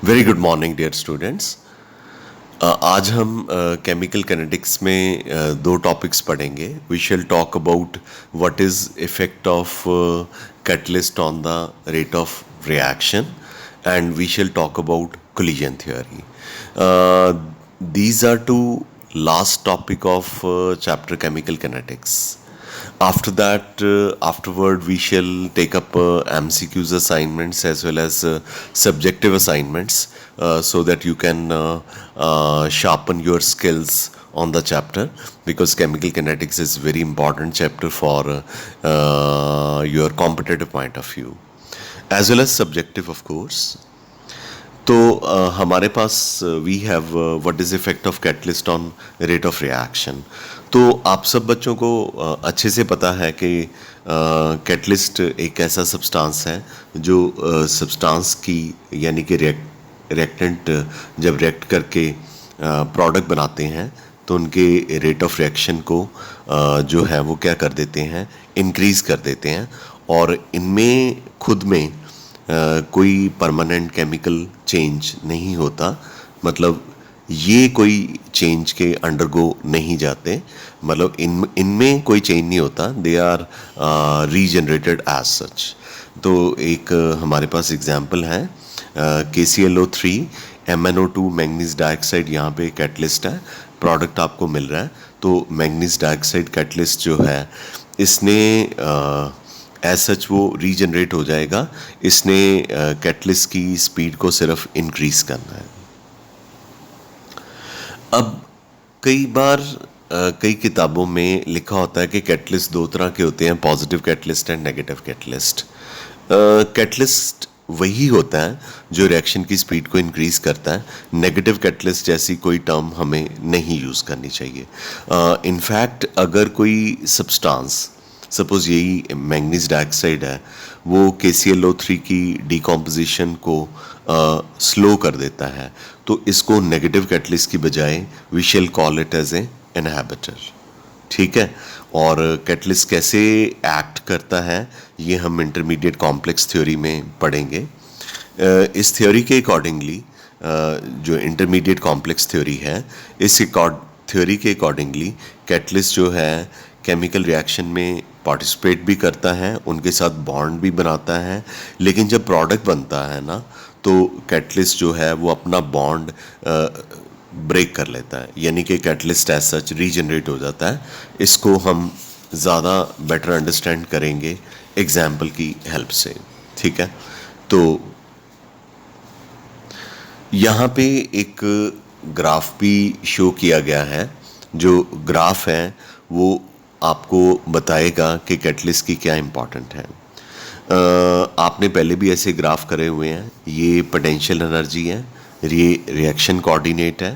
Very good morning dear students. आज हम chemical kinetics में दो टॉपिक्स पढ़ेंगे। We shall talk about what is effect of catalyst on the rate of reaction and we shall talk about collision theory. These are two last topic of chapter chemical kinetics. After that, afterward we shall take up MCQs assignments as well as subjective assignments so that you can sharpen your skills on the chapter, because chemical kinetics is very important chapter for your competitive point of view as well as subjective of course. तो हमारे पास we have what is effect of catalyst on rate of reaction. तो आप सब बच्चों को अच्छे से पता है कि कैटलिस्ट एक ऐसा सब्सटेंस है जो सब्सटेंस की यानी कि रिएक्टेंट जब रिएक्ट करके प्रोडक्ट बनाते हैं तो उनके रेट ऑफ रिएक्शन को जो है वो क्या कर देते हैं, इंक्रीज कर देते हैं। और इनमें खुद में कोई परमानेंट केमिकल चेंज नहीं होता, मतलब ये कोई चेंज के अंडरगो नहीं जाते, मतलब इनमें कोई चेंज नहीं होता, they are regenerated as such. तो एक हमारे पास एग्जांपल है KClO3 MnO2 मैंगनीज डाइऑक्साइड, यहाँ पे कैटलिस्ट है, प्रोडक्ट आपको मिल रहा है। तो मैंगनीज डाइऑक्साइड कैटलिस्ट जो है इसने एज सच वो रीजनरेट हो जाएगा, इसने कैटलिस्ट की स्पीड को सिर्फ इंक्रीज करना है। अब कई बार कई किताबों में लिखा होता है कि कैटलिस्ट दो तरह के होते हैं, positive catalyst and negative catalyst. Catalyst वही होता है जो रिएक्शन की स्पीड को इंक्रीज करता है। नेगेटिव कैटलिस्ट जैसी कोई टर्म हमें नहीं यूज़ करनी चाहिए। इनफैक्ट अगर कोई सब्सटेंस, सपोज यही मैंगनीज डाइऑक्साइड है, वो KClO3 की डिकम्पोजिशन को स्लो कर देता है, तो इसको नेगेटिव कैटलिस्ट की बजाय we shall call it as a inhibitor. ठीक है। और कैटलिस्ट कैसे एक्ट करता है ये हम इंटरमीडिएट कॉम्प्लेक्स थ्योरी में पढ़ेंगे। इस थ्योरी के अकॉर्डिंगली जो इंटरमीडिएट कॉम्प्लेक्स थ्योरी है, इस थ्योरी के अकॉर्डिंगली कैटलिस्ट जो है केमिकल रिएक्शन में पार्टिसिपेट भी करता है, उनके साथ बॉन्ड भी बनाता है, लेकिन जब प्रोडक्ट बनता है ना तो कैटलिस्ट जो है वो अपना बॉन्ड ब्रेक कर लेता है, यानी कि कैटलिस्ट एज सच रीजनरेट हो जाता है। इसको हम ज़्यादा बेटर अंडरस्टैंड करेंगे एग्जाम्पल की हेल्प से। ठीक है। तो यहाँ पे एक ग्राफ भी शो किया गया है, जो ग्राफ है वो आपको बताएगा कि कैटलिस्ट की क्या इम्पोर्टेंट है। आपने पहले भी ऐसे ग्राफ करे हुए हैं। ये पोटेंशियल एनर्जी है, ये रिएक्शन कोऑर्डिनेट है।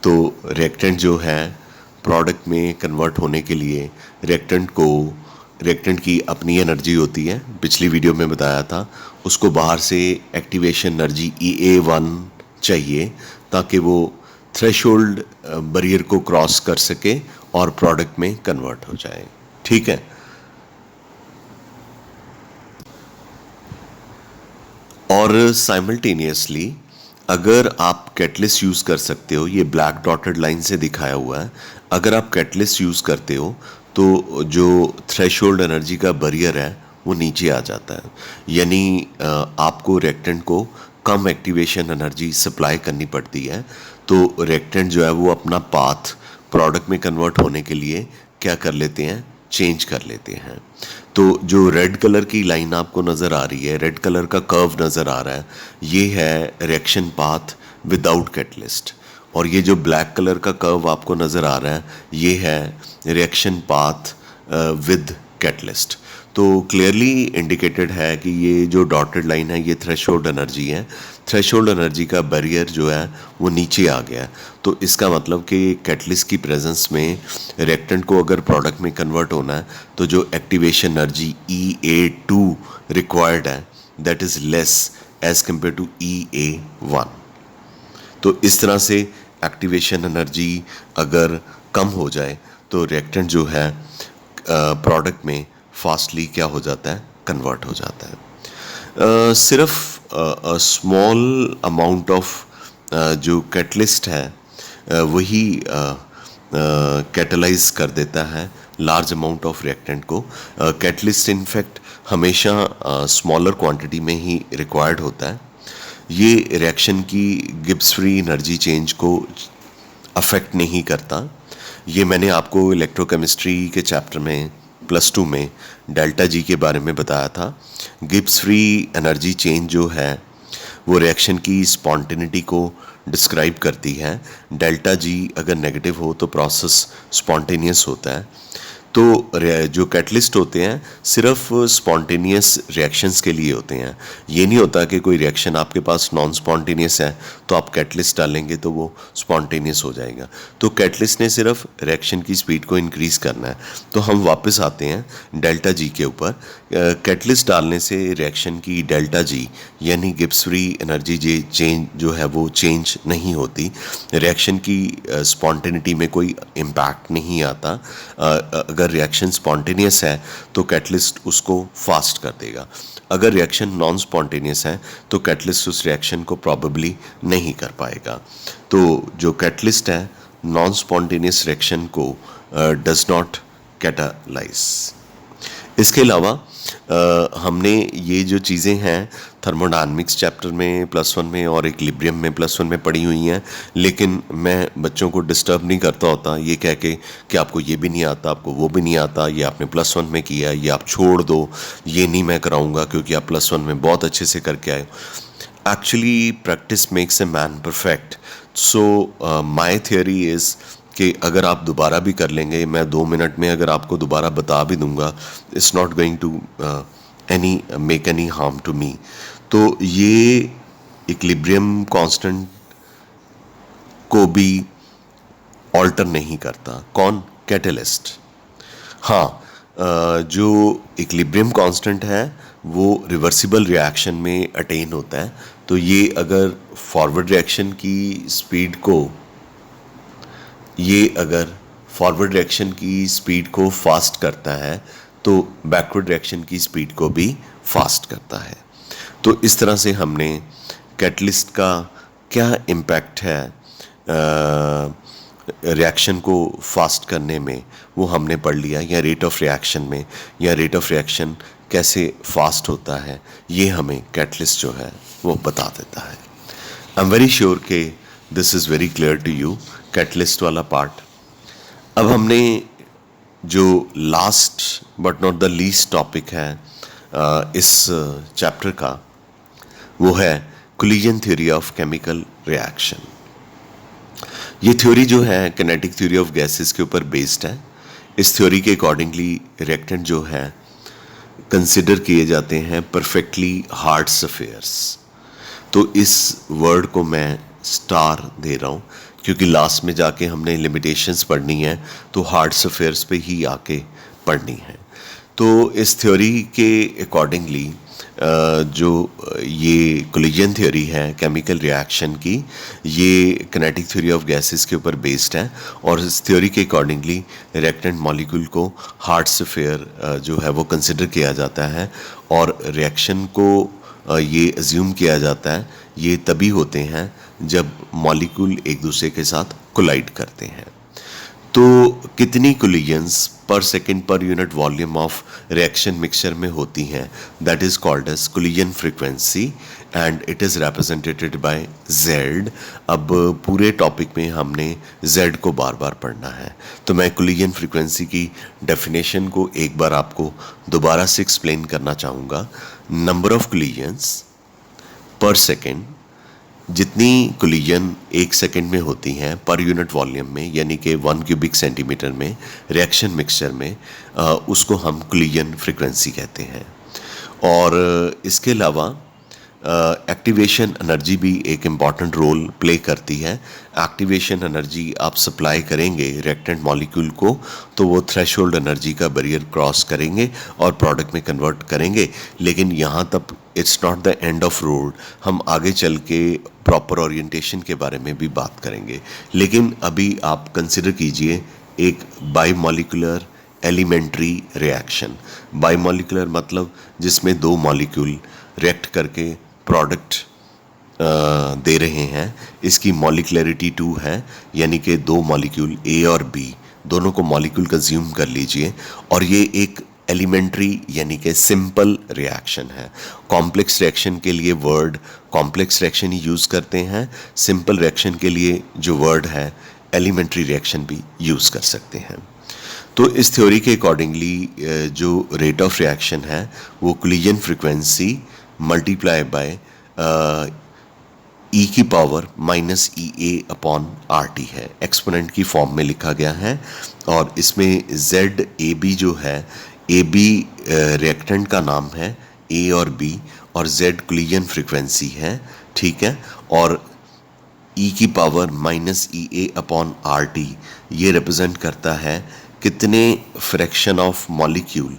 तो रिएक्टेंट जो है प्रोडक्ट में कन्वर्ट होने के लिए रिएक्टेंट की अपनी एनर्जी होती है, पिछली वीडियो में बताया था। उसको बाहर से एक्टिवेशन एनर्जी EA1 चाहिए ताकि वो थ्रेशोल्ड बैरियर को क्रॉस कर सके और प्रोडक्ट में कन्वर्ट हो जाए। ठीक है। और साइमल्टेनियसली अगर आप कैटलिस्ट यूज़ कर सकते हो, ये ब्लैक डॉटेड लाइन से दिखाया हुआ है, अगर आप कैटलिस्ट यूज़ करते हो तो जो थ्रेशोल्ड एनर्जी का बैरियर है वो नीचे आ जाता है, यानी आपको रिएक्टेंट को कम एक्टिवेशन एनर्जी सप्लाई करनी पड़ती है। तो रिएक्टेंट जो है वो अपना पाथ प्रोडक्ट में कन्वर्ट होने के लिए क्या कर लेते हैं, चेंज कर लेते हैं। तो जो रेड कलर की लाइन आपको नज़र आ रही है, रेड कलर का कर्व नज़र आ रहा है, ये है रिएक्शन पाथ विदाउट कैटलिस्ट। और ये जो ब्लैक कलर का कर्व आपको नज़र आ रहा है, ये है रिएक्शन पाथ विद कैटलिस्ट। तो क्लियरली इंडिकेटेड है कि ये जो डॉटेड लाइन है ये थ्रेशोल्ड एनर्जी है। थ्रेशोल्ड एनर्जी का बैरियर जो है वो नीचे आ गया। तो इसका मतलब कि कैटलिस्ट की प्रेजेंस में रिएक्टेंट को अगर प्रोडक्ट में कन्वर्ट होना है तो जो एक्टिवेशन एनर्जी EA2 रिक्वायर्ड है that is less as compare to EA1। तो इस तरह से एक्टिवेशन एनर्जी अगर कम हो जाए तो रिएक्टेंट जो है प्रोडक्ट में फास्टली क्या हो जाता है, कन्वर्ट हो जाता है। सिर्फ स्मॉल अमाउंट ऑफ जो कैटलिस्ट है वही कैटलाइज कर देता है लार्ज अमाउंट ऑफ रिएक्टेंट को। कैटलिस्ट इनफैक्ट हमेशा स्मॉलर क्वांटिटी में ही रिक्वायर्ड होता है। ये रिएक्शन की गिब्स फ्री एनर्जी चेंज को अफेक्ट नहीं करता। ये मैंने आपको इलेक्ट्रोकेमिस्ट्री के चैप्टर में +2 में डेल्टा जी के बारे में बताया था। गिब्स फ्री एनर्जी चेंज जो है वो रिएक्शन की स्पॉन्टेनिटी को डिस्क्राइब करती है। डेल्टा जी अगर नेगेटिव हो तो प्रोसेस स्पॉन्टेनियस होता है। तो जो कैटलिस्ट होते हैं सिर्फ स्पॉन्टेनियस रिएक्शंस के लिए होते हैं। ये नहीं होता कि कोई रिएक्शन आपके पास नॉन स्पॉन्टेनियस है तो आप कैटलिस्ट डालेंगे तो वो स्पॉन्टेनियस हो जाएगा। तो कैटलिस्ट ने सिर्फ रिएक्शन की स्पीड को इंक्रीज़ करना है। तो हम वापस आते हैं डेल्टा जी के ऊपर। कैटलिस्ट डालने से रिएक्शन की डेल्टा जी यानी गिब्स फ्री एनर्जी जे चेंज जो है वो चेंज नहीं होती। रिएक्शन की स्पॉन्टेनिटी में कोई इम्पैक्ट नहीं आता। अगर रिएक्शन स्पॉन्टेनियस है तो कैटलिस्ट उसको फास्ट कर देगा। अगर रिएक्शन नॉन स्पॉन्टेनियस है तो कैटलिस्ट उस रिएक्शन को प्रॉबेबली नहीं कर पाएगा। तो जो कैटलिस्ट है नॉन स्पॉन्टेनियस रिएक्शन को डज नॉट कैटालाइज। इसके अलावा हमने ये जो चीज़ें हैं थर्मोडायनामिक्स चैप्टर में +1 में और इक्विलिब्रियम में +1 में पढ़ी हुई हैं, लेकिन मैं बच्चों को डिस्टर्ब नहीं करता होता ये कह के कि आपको ये भी नहीं आता, आपको वो भी नहीं आता, ये आपने +1 में किया, ये आप छोड़ दो, ये नहीं मैं कराऊंगा क्योंकि आप +1 में बहुत अच्छे से करके आए। Actually practice makes a man perfect. So my theory is कि अगर आप दोबारा भी कर लेंगे, मैं 2 मिनट में अगर आपको दोबारा बता भी दूंगा, it's not going to make any harm to me. तो ये इक्विलिब्रियम कांस्टेंट को भी ऑल्टर नहीं करता। कौन? कैटलिस्ट। हाँ, जो इक्विलिब्रियम कांस्टेंट है वो रिवर्सिबल रिएक्शन में अटेन होता है। तो ये अगर फॉरवर्ड रिएक्शन की स्पीड को फास्ट करता है तो बैकवर्ड रिएक्शन की स्पीड को भी फास्ट करता है। तो इस तरह से हमने कैटलिस्ट का क्या इम्पैक्ट है रिएक्शन को फास्ट करने में वो हमने पढ़ लिया, या रेट ऑफ रिएक्शन में, या रेट ऑफ रिएक्शन कैसे फास्ट होता है ये हमें कैटलिस्ट जो है वो बता देता है। आई एम वेरी श्योर कि this is very clear to you catalyst वाला पार्ट। अब हमने जो last but not the least topic है इस चैप्टर का वो है collision theory of chemical reaction. ये थ्योरी जो है किनेटिक थ्योरी ऑफ गैसेस के ऊपर बेस्ड है। इस थ्योरी के अकॉर्डिंगली रिएक्टेंट जो है कंसिडर किए जाते हैं परफेक्टली हार्ड अफेयर्स। तो इस वर्ड को मैं स्टार दे रहा हूँ क्योंकि लास्ट में जाके हमने लिमिटेशंस पढ़नी है तो हार्ड अफेयर्स पे ही आके पढ़नी है। तो इस थ्योरी के अकॉर्डिंगली जो ये कोलिजन थ्योरी है केमिकल रिएक्शन की, ये किनेटिक थ्योरी ऑफ गैसेस के ऊपर बेस्ड है। और इस थ्योरी के अकॉर्डिंगली रिएक्टेंट मॉलिक्यूल को हार्ड अफेयर जो है वो कंसिडर किया जाता है और रिएक्शन को ये अज्यूम किया जाता है ये तभी होते हैं जब मॉलिक्यूल एक दूसरे के साथ कोलाइड करते हैं। तो कितनी collisions per second per unit volume of reaction mixture में होती हैं, that is called as collision frequency and it is represented by Z। अब पूरे टॉपिक में हमने Z को बार बार पढ़ना है, तो मैं कोलिजन फ्रीक्वेंसी की डेफिनेशन को एक बार आपको दोबारा से एक्सप्लेन करना चाहूँगा। Number of collisions per second, जितनी कोलिजन 1 सेकेंड में होती हैं पर यूनिट वॉल्यूम में, यानी कि 1 क्यूबिक सेंटीमीटर में रिएक्शन मिक्सचर में, उसको हम कोलिजन फ्रीक्वेंसी कहते हैं। और इसके अलावा एक्टिवेशन एनर्जी भी एक इम्पॉर्टेंट रोल प्ले करती है। एक्टिवेशन एनर्जी आप सप्लाई करेंगे रिएक्टेंट मॉलिक्यूल को तो वो थ्रेशोल्ड एनर्जी का बैरियर क्रॉस करेंगे और प्रोडक्ट में कन्वर्ट करेंगे, लेकिन यहाँ तक it's not the end of road. हम आगे चल के प्रॉपर ओरिएंटेशन के बारे में भी बात करेंगे, लेकिन अभी आप कंसिडर कीजिए एक बाईमॉलिक्यूलर एलिमेंट्री रिएक्शन। बाईमॉलिक्यूलर मतलब जिसमें 2 मॉलिक्यूल रिएक्ट करके प्रोडक्ट दे रहे हैं, इसकी मॉलिक्युलरिटी 2 है, यानी कि दो मॉलिक्यूल ए और बी दोनों को मॉलिक्यूल कंज्यूम कर लीजिए, और ये एक एलिमेंट्री यानी कि सिंपल रिएक्शन है। कॉम्प्लेक्स रिएक्शन के लिए वर्ड कॉम्प्लेक्स रिएक्शन ही यूज़ करते हैं, सिंपल रिएक्शन के लिए जो वर्ड है एलिमेंट्री रिएक्शन भी यूज़ कर सकते हैं। तो इस थ्योरी के अकॉर्डिंगली जो रेट ऑफ रिएक्शन है वो कोलिजन फ्रीक्वेंसी मल्टीप्लाई बाय ई की पावर माइनस ई ए अपॉन आर टी है, एक्सपोनेंट की फॉर्म में लिखा गया है। और इसमें जेड ए बी जो है, ए बी रिएक्टेंट का नाम है ए और बी, और जेड कोलिजन फ्रीक्वेंसी है, ठीक है। और ई की power minus E A upon are T ये रिप्रेजेंट करता है कितने फ्रैक्शन ऑफ मॉलिक्यूल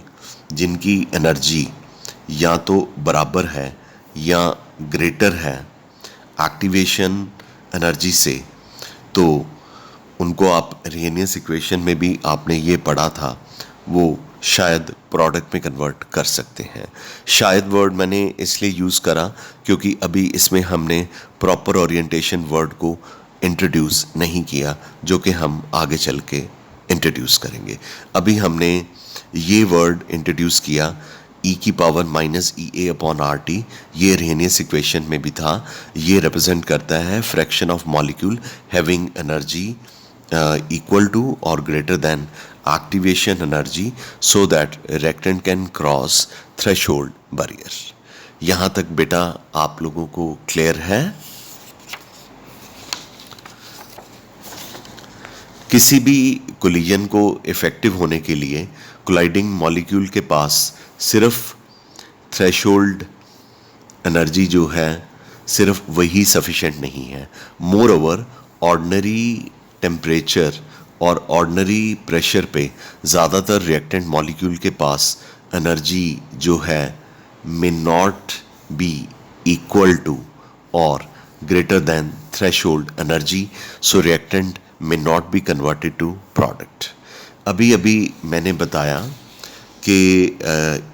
जिनकी एनर्जी या तो बराबर है या ग्रेटर है एक्टिवेशन एनर्जी से। तो उनको आप रेनियस इक्वेशन में भी आपने ये पढ़ा था, वो शायद प्रोडक्ट में कन्वर्ट कर सकते हैं। शायद वर्ड मैंने इसलिए यूज़ करा क्योंकि अभी इसमें हमने प्रॉपर ओरिएंटेशन वर्ड को इंट्रोड्यूस नहीं किया, जो कि हम आगे चल के इंट्रोड्यूस करेंगे। अभी हमने ये वर्ड इंट्रोड्यूस किया ई की power minus E A upon are T, ये रेनियस इक्वेशन में भी था। ये रिप्रेजेंट करता है fraction of molecule having energy equal to or greater than activation energy so that reactant can cross threshold barrier। यहाँ तक बेटा आप लोगों को क्लियर है? किसी भी कोलिजन को इफेक्टिव होने के लिए कोलाइडिंग मॉलिक्यूल के पास सिर्फ थ्रेशोल्ड एनर्जी जो है सिर्फ वही सफिशिएंट नहीं है। मोर ओवर ऑर्डिनरी टेम्परेचर और ऑर्डिनरी प्रेशर पे ज़्यादातर रिएक्टेंट मॉलिक्यूल के पास एनर्जी जो है may not be equal to और greater than threshold energy, so reactant may not be converted to product. अभी अभी मैंने बताया कि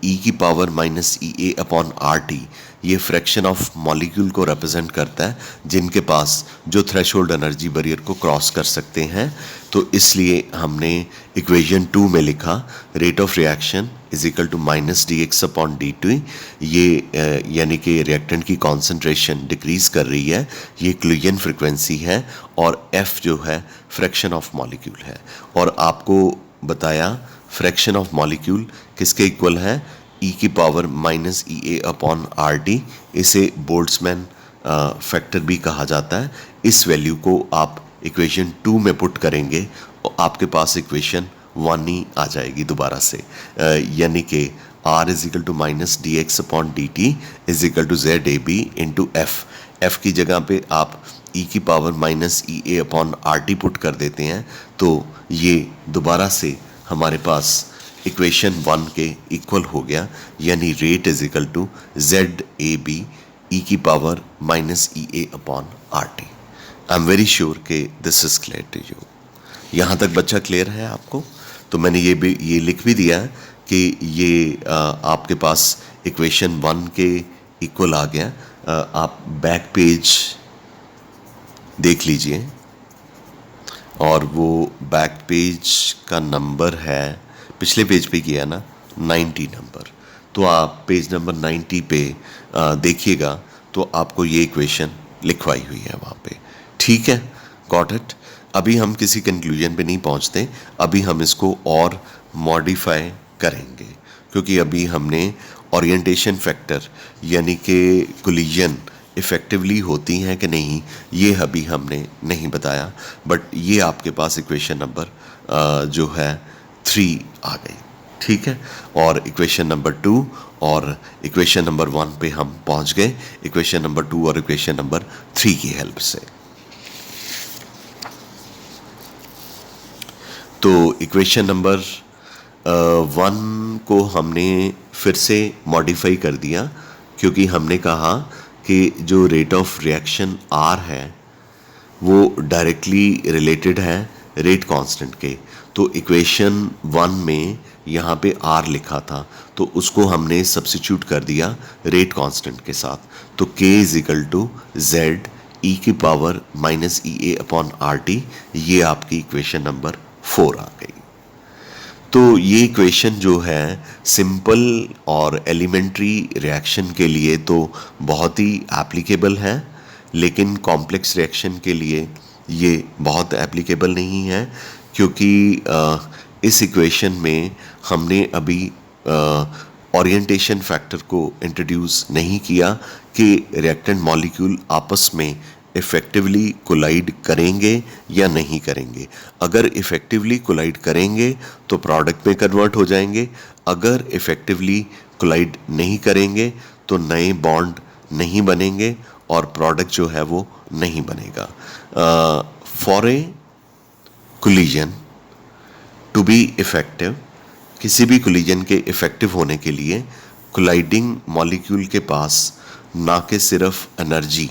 ई की power minus E A upon are T ये फ्रैक्शन ऑफ मॉलिक्यूल को रिप्रेजेंट करता है जिनके पास जो थ्रेशोल्ड एनर्जी बैरियर को क्रॉस कर सकते हैं। तो इसलिए हमने इक्वेशन 2 में लिखा rate of reaction is equal to minus d x upon d t. ये यानी कि रिएक्टेंट की कॉन्सेंट्रेशन डिक्रीज कर रही है, ये कोलिजन फ्रिक्वेंसी है, और एफ जो है फ्रैक्शन ऑफ मॉलिक्यूल है। और आपको बताया फ्रैक्शन ऑफ मॉलिक्यूल किसके इक्वल है, ई की पावर माइनस ई ए अपॉन आर टी। इसे बोल्ट्जमैन फैक्टर भी कहा जाता है। इस वैल्यू को आप इक्वेशन 2 में पुट करेंगे और आपके पास इक्वेशन 1 ही आ जाएगी दोबारा से, यानी कि r is equal to minus d x upon d t is equal to Z A b into f. F की जगह पे आप ई की power minus E A upon are t put कर देते हैं, तो ये दोबारा से हमारे पास इक्वेशन 1 के इक्वल हो गया, यानी rate is equal to Z A B e की power minus E A upon are T. I am very sure कि this is clear to you. यहाँ तक बच्चा क्लियर है आपको? तो मैंने ये लिख भी दिया कि ये आपके पास इक्वेशन 1 के इक्वल आ गया। आप बैक पेज देख लीजिए, और वो बैक पेज का नंबर है, पिछले पेज पे किया ना 90 नंबर, तो आप पेज नंबर 90 पे देखिएगा तो आपको ये इक्वेशन लिखवाई हुई है वहाँ पे, ठीक है? Got it? अभी हम किसी कंक्लूजन पे नहीं पहुँचते, अभी हम इसको और मॉडिफाई करेंगे, क्योंकि अभी हमने ओरिएंटेशन फैक्टर यानी कि कोलिजन इफ़ेक्टिवली होती हैं कि नहीं ये अभी हमने नहीं बताया, बट ये आपके पास इक्वेशन नंबर जो है 3 आ गई, ठीक है? और इक्वेशन नंबर 2 और इक्वेशन नंबर 1 पे हम पहुंच गए, इक्वेशन नंबर 2 और इक्वेशन नंबर 3 की हेल्प से। तो इक्वेशन नंबर 1 को हमने फिर से मॉडिफाई कर दिया, क्योंकि हमने कहा कि जो रेट ऑफ रिएक्शन आर है वो डायरेक्टली रिलेटेड है रेट कांस्टेंट के। तो इक्वेशन 1 में यहाँ पे R लिखा था, तो उसको हमने सब्स्टिट्यूट कर दिया रेट कांस्टेंट के साथ। तो K is equal to Z e की पावर माइनस EA अपॉन RT, ये आपकी इक्वेशन नंबर 4 आ गई। तो ये इक्वेशन जो है सिंपल और एलिमेंट्री रिएक्शन के लिए तो बहुत ही एप्लीकेबल है, लेकिन कॉम्प्लेक्स रिएक्शन के लिए ये बहुत एप्लीकेबल नहीं है, क्योंकि इस इक्वेशन में हमने अभी ओरिएंटेशन फैक्टर को इंट्रोड्यूस नहीं किया कि रिएक्टेंट मॉलिक्यूल आपस में इफ़ेक्टिवली कोलाइड करेंगे या नहीं करेंगे। अगर इफ़ेक्टिवली कोलाइड करेंगे तो प्रोडक्ट में कन्वर्ट हो जाएंगे, अगर इफ़ेक्टिवली कोलाइड नहीं करेंगे तो नए बॉन्ड नहीं बनेंगे और प्रोडक्ट जो है वो नहीं बनेगा। For a collision to be effective, किसी भी कोलिजन के इफ़ेक्टिव होने के लिए कोलाइडिंग मॉलिक्यूल के पास ना कि सिर्फ energy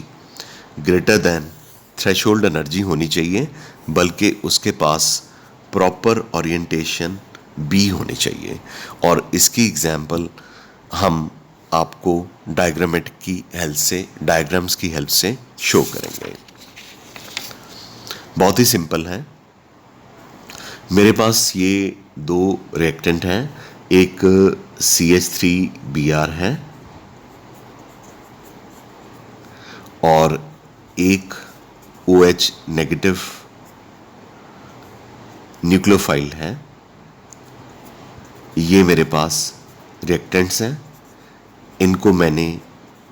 greater than threshold energy होनी चाहिए, बल्कि उसके पास प्रॉपर ओरिएंटेशन भी होनी चाहिए। और इसकी एग्जांपल हम आपको डायग्रामेटिक की हेल्प से, डायग्राम्स की हेल्प से शो करेंगे। बहुत ही सिंपल है। मेरे पास ये दो रिएक्टेंट हैं, एक CH3Br है और एक OH नेगेटिव न्यूक्लियोफाइल है। ये मेरे पास रिएक्टेंट्स हैं, इनको मैंने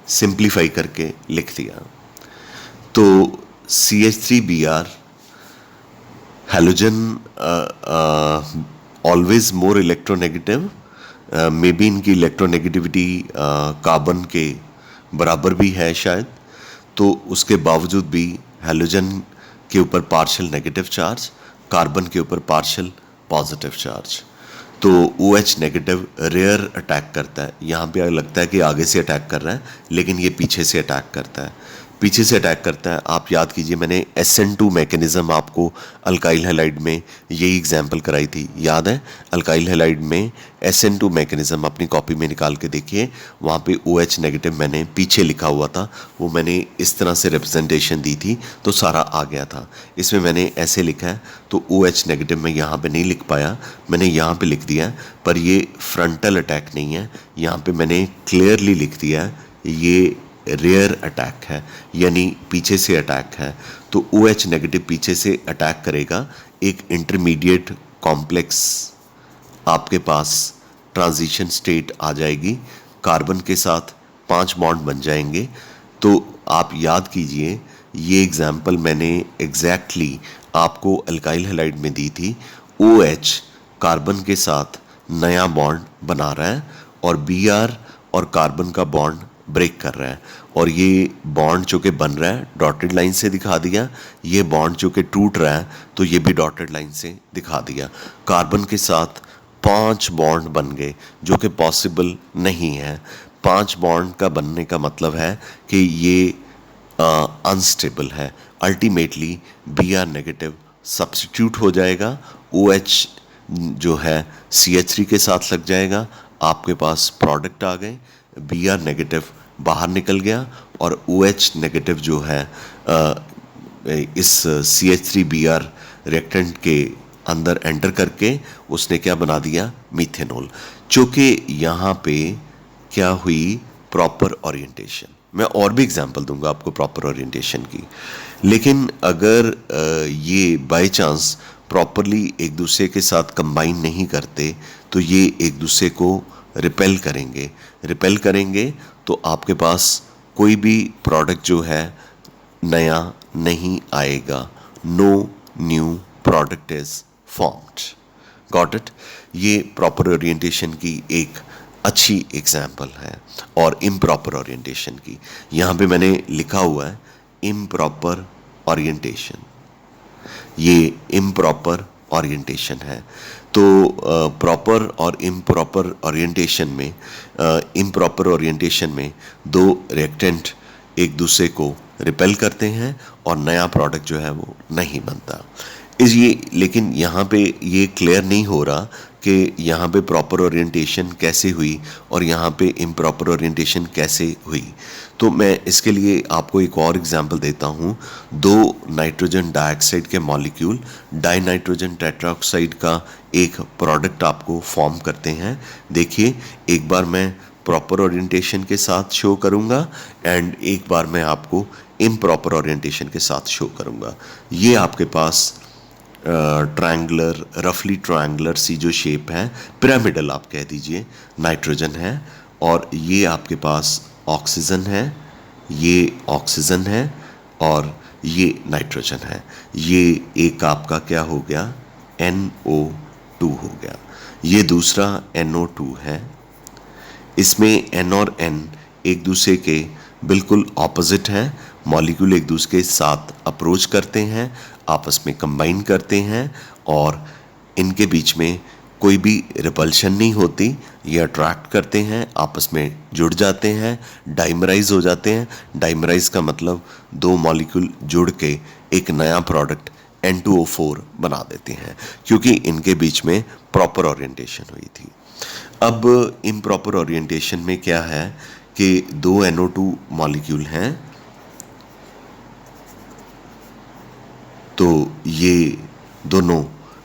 सिंप्लीफाई करके लिख दिया। तो CH3Br halogen always more electronegative, may be इनकी इलेक्ट्रोनेगेटिविटी कार्बन के बराबर भी है शायद, तो उसके बावजूद भी हैलोजन के ऊपर पार्शियल नेगेटिव चार्ज, कार्बन के ऊपर पार्शियल पॉजिटिव चार्ज। तो OH नेगेटिव रेयर अटैक करता है। यहाँ पे लगता है कि आगे से अटैक कर रहा है, लेकिन ये पीछे से अटैक करता है, पीछे से अटैक करता है। आप याद कीजिए, मैंने SN2 मैकेनिज्म आपको अल्काइल हैलाइड में यही एग्जांपल कराई थी, याद है? अल्काइल हैलाइड में SN2 मैकेनिज्म अपनी कॉपी में निकाल के देखिए, वहाँ पे OH नेगेटिव मैंने पीछे लिखा हुआ था, वो मैंने इस तरह से रिप्रेजेंटेशन दी थी तो सारा आ गया था। इसमें मैंने ऐसे लिखा है, तो OH नेगेटिव मैं यहाँ पे नहीं लिख पाया, मैंने यहाँ पे लिख दिया है, पर ये फ्रंटल अटैक नहीं है। यहाँ पे मैंने क्लियरली लिख दिया है ये रेयर अटैक है, यानी पीछे से अटैक है। तो OH नेगेटिव पीछे से अटैक करेगा, एक इंटरमीडिएट कॉम्प्लेक्स आपके पास ट्रांजिशन स्टेट आ जाएगी, कार्बन के साथ 5 बॉन्ड बन जाएंगे। तो आप याद कीजिए, ये एग्जाम्पल मैंने एग्जैक्टली आपको अल्काइल हैलाइड में दी थी। OH कार्बन के साथ नया बॉन्ड बना रहा है और Br और कार्बन का बॉन्ड ब्रेक कर रहा है, और ये बॉन्ड जो कि बन रहा है डॉटेड लाइन से दिखा दिया, ये बॉन्ड जो कि टूट रहा है तो ये भी डॉटेड लाइन से दिखा दिया। कार्बन के साथ 5 बॉन्ड बन गए, जो कि पॉसिबल नहीं है। 5 बॉन्ड का बनने का मतलब है कि ये अनस्टेबल है। अल्टीमेटली Br नेगेटिव सब्स्टिट्यूट हो जाएगा, OH जो है CH3 के साथ लग जाएगा, आपके पास प्रोडक्ट आ गए, Br नेगेटिव बाहर निकल गया और OH नेगेटिव जो है इस CH3Br रिएक्टेंट के अंदर एंटर करके उसने क्या बना दिया, मीथेनॉल। चूँकि यहाँ पे क्या हुई, प्रॉपर ओरिएंटेशन। मैं और भी एग्जांपल दूंगा आपको प्रॉपर ओरिएंटेशन की, लेकिन अगर ये बाय चांस प्रॉपरली एक दूसरे के साथ कंबाइन नहीं करते तो ये एक दूसरे को रिपेल करेंगे तो आपके पास कोई भी प्रोडक्ट जो है नया नहीं आएगा। No new product is formed. Got it? ये प्रॉपर ओरिएंटेशन की एक अच्छी एग्जाम्पल है। और इम्प्रॉपर ओरिएंटेशन की, यहाँ पे मैंने लिखा हुआ है इम्प्रॉपर ओरिएंटेशन, ये इम्प्रॉपर ओरिएंटेशन है। तो प्रॉपर और इम्प्रॉपर ओरिएंटेशन में दो रिएक्टेंट एक दूसरे को रिपेल करते हैं और नया प्रोडक्ट जो है वो नहीं बनता। लेकिन यहाँ पे ये क्लियर नहीं हो रहा कि यहाँ पे प्रॉपर ओरिएंटेशन कैसे हुई और यहाँ पे इम्प्रॉपर ओरिएंटेशन कैसे हुई। तो मैं इसके लिए आपको एक और एग्जांपल देता हूँ। 2 नाइट्रोजन डाइऑक्साइड के मॉलिक्यूल डाई नाइट्रोजन टेट्राऑक्साइड का एक प्रोडक्ट आपको फॉर्म करते हैं। देखिए, एक बार मैं प्रॉपर ओरिएंटेशन के साथ शो करूँगा एंड एक बार मैं आपको इम्प्रॉपर ओरिएंटेशन के साथ शो करूँगा। ये आपके पास ट्रायंगुलर, रफली ट्रायंगुलर सी जो शेप है, पिरामिडल आप कह दीजिए, नाइट्रोजन है, और ये आपके पास ऑक्सीजन है, ये ऑक्सीजन है और ये नाइट्रोजन है। ये एक आपका क्या हो गया, NO2 हो गया। ये दूसरा NO2 है। इसमें N और N एक दूसरे के बिल्कुल ऑपोजिट हैं। मॉलिक्यूल एक दूसरे के साथ अप्रोच करते हैं, आपस में कंबाइन करते हैं और इनके बीच में कोई भी रिपल्शन नहीं होती। ये अट्रैक्ट करते हैं, आपस में जुड़ जाते हैं, डाइमराइज हो जाते हैं। डाइमराइज का मतलब 2 मॉलिक्यूल जुड़ के एक नया प्रोडक्ट N2O4 बना देते हैं, क्योंकि इनके बीच में प्रॉपर ओरिएंटेशन हुई थी। अब इम्प्रॉपर ओरिएंटेशन में क्या है कि 2 NO2 मॉलिक्यूल हैं, तो ये दोनों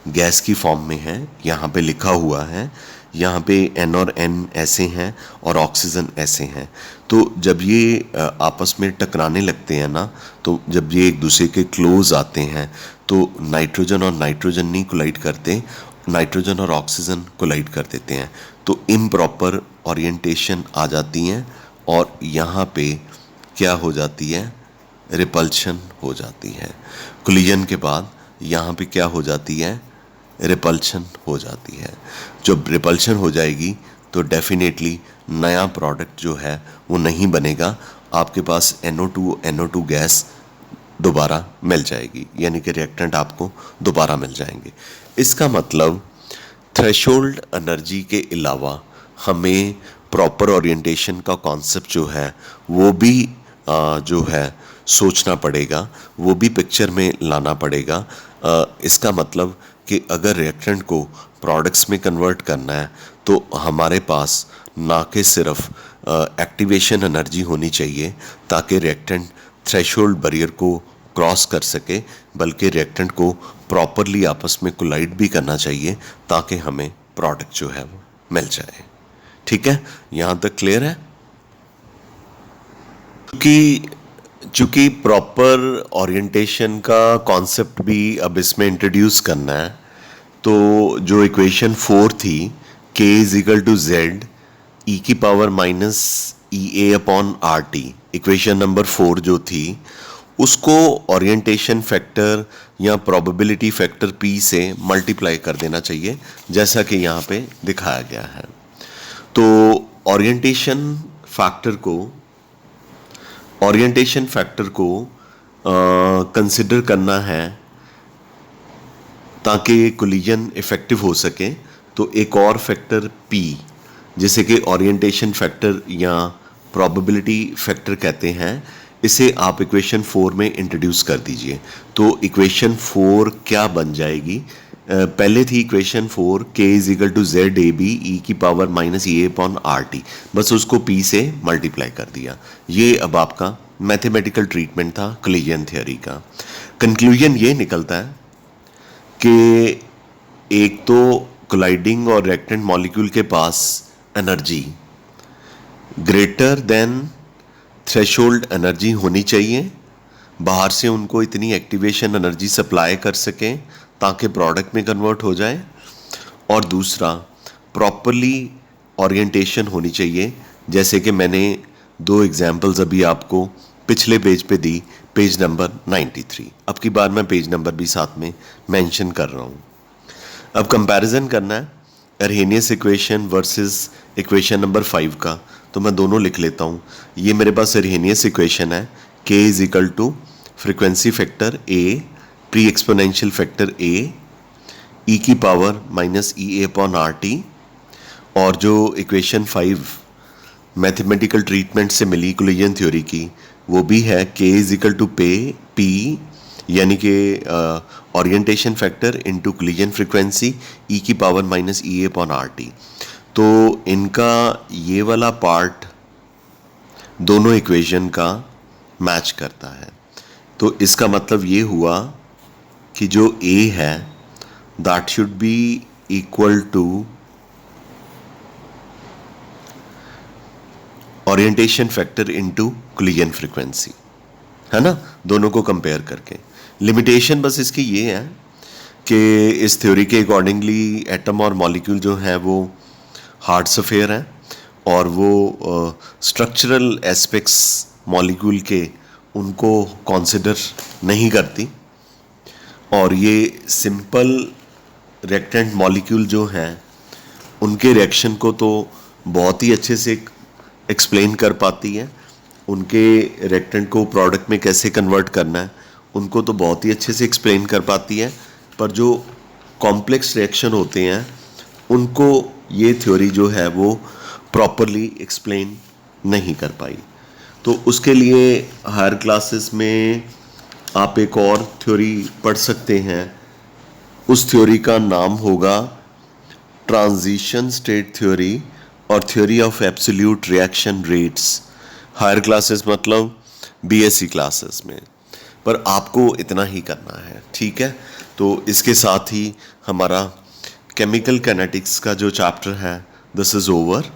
गैस की फॉर्म में हैं। यहाँ पे लिखा हुआ है, यहाँ पे N और N ऐसे हैं और ऑक्सीजन ऐसे हैं। तो जब ये आपस में टकराने लगते हैं ना, तो जब ये एक दूसरे के क्लोज आते हैं तो नाइट्रोजन और नाइट्रोजन नहीं कोलाइड करते, नाइट्रोजन और ऑक्सीजन कोलाइड कर देते हैं। तो इम्प्रॉपर ओरिएंटेशन आ जाती हैं और यहाँ पे क्या हो जाती है, रिपल्शन हो जाती है। कोलिजन के बाद यहाँ पे क्या हो जाती है, रिपल्शन हो जाती है। जब रिपल्शन हो जाएगी तो डेफिनेटली नया प्रोडक्ट जो है वो नहीं बनेगा, आपके पास NO2 गैस दोबारा मिल जाएगी, यानी कि रिएक्टेंट आपको दोबारा मिल जाएंगे। इसका मतलब थ्रेशोल्ड एनर्जी के अलावा हमें प्रॉपर ओरिएंटेशन का कॉन्सेप्ट जो है वो भी जो है सोचना पड़ेगा, वो भी पिक्चर में लाना पड़ेगा। इसका मतलब कि अगर रिएक्टेंट को प्रोडक्ट्स में कन्वर्ट करना है तो हमारे पास ना कि सिर्फ एक्टिवेशन एनर्जी होनी चाहिए ताकि रिएक्टेंट थ्रेशोल्ड बैरियर को क्रॉस कर सके, बल्कि रिएक्टेंट को प्रॉपरली आपस में कोलाइड भी करना चाहिए ताकि हमें प्रोडक्ट जो है वो मिल जाए। ठीक है, यहाँ तक क्लियर है? चूँकि प्रॉपर ओरिएंटेशन का कॉन्सेप्ट भी अब इसमें इंट्रोड्यूस करना है, तो जो इक्वेशन 4 थी, k = z e⁻⁻ equation number 4 जो थी, उसको ओरिएंटेशन फैक्टर या प्रोबेबिलिटी फैक्टर p से मल्टीप्लाई कर देना चाहिए, जैसा कि यहाँ पे दिखाया गया है। तो ओरिएंटेशन फैक्टर को कंसिडर करना है ताकि कोलिजन इफेक्टिव हो सके, तो एक और फैक्टर p, जिसे कि ओरिएंटेशन फैक्टर या प्रोबेबिलिटी फैक्टर कहते हैं, इसे आप इक्वेशन 4 में इंट्रोड्यूस कर दीजिए। तो इक्वेशन 4 क्या बन जाएगी? पहले थी इक्वेशन 4 k = ZAB e⁻⁻ बस उसको p से मल्टीप्लाई कर दिया। ये अब आपका मैथमेटिकल ट्रीटमेंट था कोलिजन थ्योरी का। कंक्लूजन ये निकलता है कि एक तो कोलाइडिंग और रिएक्टेंट मॉलिक्यूल के पास energy greater than threshold energy होनी चाहिए, बाहर से उनको इतनी एक्टिवेशन एनर्जी सप्लाई कर सकें ताकि प्रोडक्ट में कन्वर्ट हो जाए, और दूसरा प्रॉपरली ओरिएंटेशन होनी चाहिए, जैसे कि मैंने 2 एग्जांपल्स अभी आपको पिछले पेज पे दी, पेज नंबर 93। अब की बार मैं पेज नंबर भी साथ में मेंशन कर रहा हूँ। अब कंपैरिजन करना है अर्हेनियस इक्वेशन वर्सेस इक्वेशन नंबर 5 का, तो मैं दोनों लिख लेता हूँ। ये मेरे पास अर्हेनियस इक्वेशन है, k = frequency factor a pre exponential factor a e⁻⁻ और जो इक्वेशन 5 मैथमेटिकल ट्रीटमेंट से मिली कोलिजन थ्योरी की, वो भी है k = p, यानी कि orientation factor into collision frequency e की power minus E A upon are T. तो इनका ये वाला पार्ट दोनों इक्वेशन का मैच करता है। तो इसका मतलब ये हुआ कि जो ए है that should be equal to orientation factor into collision frequency, है ना, दोनों को कंपेयर करके। लिमिटेशन बस इसकी ये है कि इस थ्योरी के अकॉर्डिंगली एटम और मॉलिक्यूल जो है वो हार्ड सफेयर हैं और वो स्ट्रक्चरल एस्पेक्ट्स मॉलिक्यूल के उनको कंसिडर नहीं करती, और ये सिंपल रिएक्टेंट मॉलिक्यूल जो हैं उनके रिएक्शन को तो बहुत ही अच्छे से एक्सप्लेन कर पाती है, उनके रिएक्टेंट को प्रोडक्ट में कैसे कन्वर्ट करना है उनको तो बहुत ही अच्छे से एक्सप्लेन कर पाती है, पर जो कॉम्प्लेक्स रिएक्शन होते हैं उनको ये थ्योरी जो है वो प्रॉपरली एक्सप्लेन नहीं कर पाई। तो उसके लिए हायर क्लासेस में आप एक और थ्योरी पढ़ सकते हैं। उस थ्योरी का नाम होगा ट्रांजिशन स्टेट थ्योरी और theory of absolute reaction rates. Higher classes मतलब बीएससी क्लासेस में, पर आपको इतना ही करना है, ठीक है। तो इसके साथ ही हमारा केमिकल काइनेटिक्स का जो चैप्टर है this is over.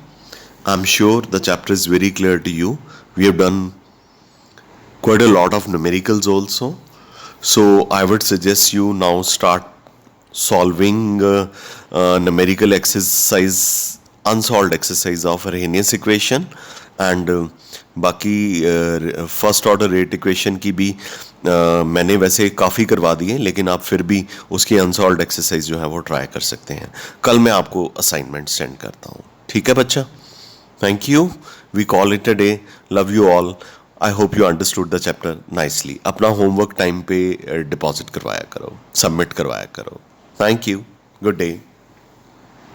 I am sure the chapter is very clear to you. We have done quite a lot of numericals also, so I would suggest you now start solving numerical exercise, unsolved exercise of Arrhenius equation, and बाकी first order rate equation की भी मैंने वैसे काफ़ी करवा दी है, लेकिन आप फिर भी उसकी अनसॉल्व्ड एक्सरसाइज जो है वो ट्राई कर सकते हैं। कल मैं आपको असाइनमेंट सेंड करता हूँ, ठीक है बच्चा। Thank you, we call it a day, love you all. I hope you understood the chapter nicely. अपना होमवर्क टाइम पे डिपॉजिट करवाया करो, सबमिट करवाया करो। Thank you, good day.